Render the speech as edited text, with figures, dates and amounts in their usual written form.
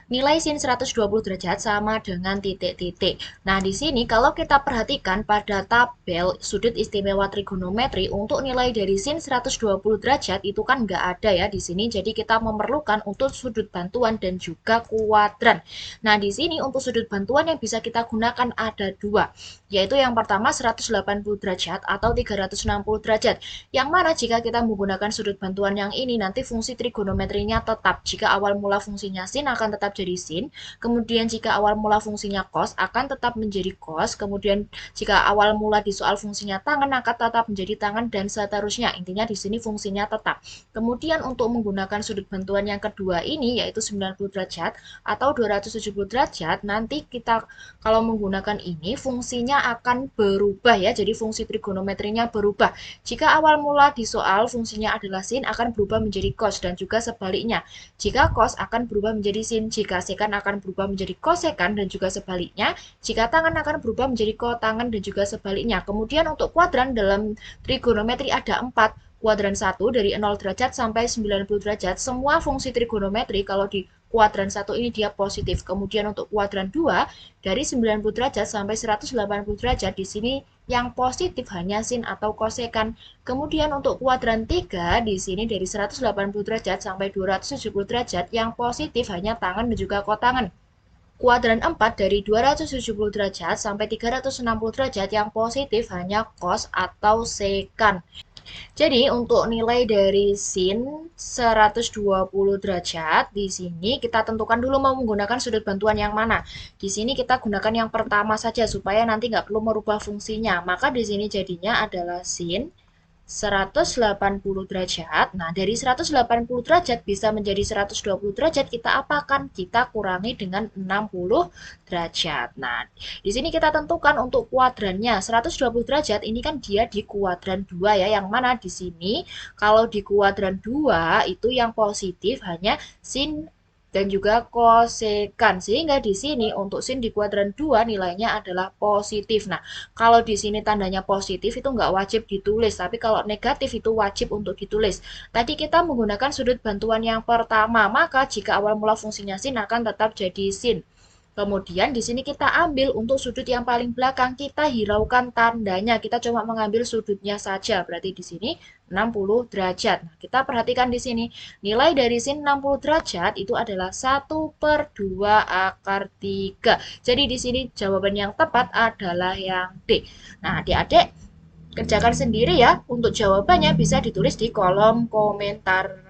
Nilai sin 120 derajat sama dengan titik-titik. Nah, di sini kalau kita perhatikan pada tabel sudut istimewa trigonometri untuk nilai dari sin 120 derajat itu kan nggak ada ya di sini. Jadi kita memerlukan untuk sudut bantuan dan juga kuadran. Nah, di sini untuk sudut bantuan yang bisa kita gunakan ada dua, yaitu yang pertama 180 derajat atau 360 derajat. Yang mana jika kita menggunakan sudut bantuan yang ini nanti fungsi trigonometrinya tetap. Jika awal mula fungsinya sin akan tetap jadi sin, kemudian jika awal mula fungsinya cos akan tetap menjadi cos, kemudian jika awal mula di soal fungsinya tangan akan tetap menjadi tangan dan seterusnya. Intinya di sini fungsinya tetap. Kemudian untuk menggunakan sudut bantuan yang kedua ini yaitu 90 derajat atau 270 derajat, nanti kita kalau menggunakan ini fungsinya akan berubah ya. Jadi fungsi trigonometrinya berubah. Jika awal mula di soal fungsinya adalah sin akan berubah menjadi cos dan juga sebaliknya. Jika cos akan berubah menjadi sin, jika sekan akan berubah menjadi kosekan dan juga sebaliknya. Jika tangan akan berubah menjadi kotangan dan juga sebaliknya. Kemudian untuk kuadran dalam trigonometri ada 4. Kuadran 1 dari 0 derajat sampai 90 derajat. Semua fungsi trigonometri kalau di kuadran 1 ini dia positif. Kemudian untuk kuadran 2 dari 90 derajat sampai 180 derajat di sini yang positif hanya sin atau kosekan. Kemudian untuk kuadran 3 di sini dari 180 derajat sampai 270 derajat yang positif hanya tangan dan juga kotangan. Kuadran 4 dari 270 derajat sampai 360 derajat yang positif hanya cos atau sekan. Jadi untuk nilai dari sin 120 derajat di sini kita tentukan dulu mau menggunakan sudut bantuan yang mana. Di sini kita gunakan yang pertama saja supaya nanti nggak perlu merubah fungsinya. Maka di sini jadinya adalah sin 180 derajat. Nah, dari 180 derajat bisa menjadi 120 derajat, kita apakan? Kita kurangi dengan 60 derajat. Nah, di sini kita tentukan untuk kuadrannya. 120 derajat ini kan dia di kuadran 2 ya, yang mana di sini kalau di kuadran 2 itu yang positif hanya sin dan juga kosekan. Sehingga di sini untuk sin di kuadran 2 nilainya adalah positif. Nah, kalau di sini tandanya positif itu nggak wajib ditulis, tapi kalau negatif itu wajib untuk ditulis. Tadi kita menggunakan sudut bantuan yang pertama, maka jika awal mula fungsinya sin akan tetap jadi sin. Kemudian di sini kita ambil untuk sudut yang paling belakang, kita hiraukan tandanya. Kita cuma mengambil sudutnya saja. Berarti di sini 60 derajat. Nah, kita perhatikan di sini. Nilai dari sin 60 derajat itu adalah 1/2 akar 3. Jadi di sini jawaban yang tepat adalah yang D. Nah, adik-adik kerjakan sendiri ya. Untuk jawabannya bisa ditulis di kolom komentar.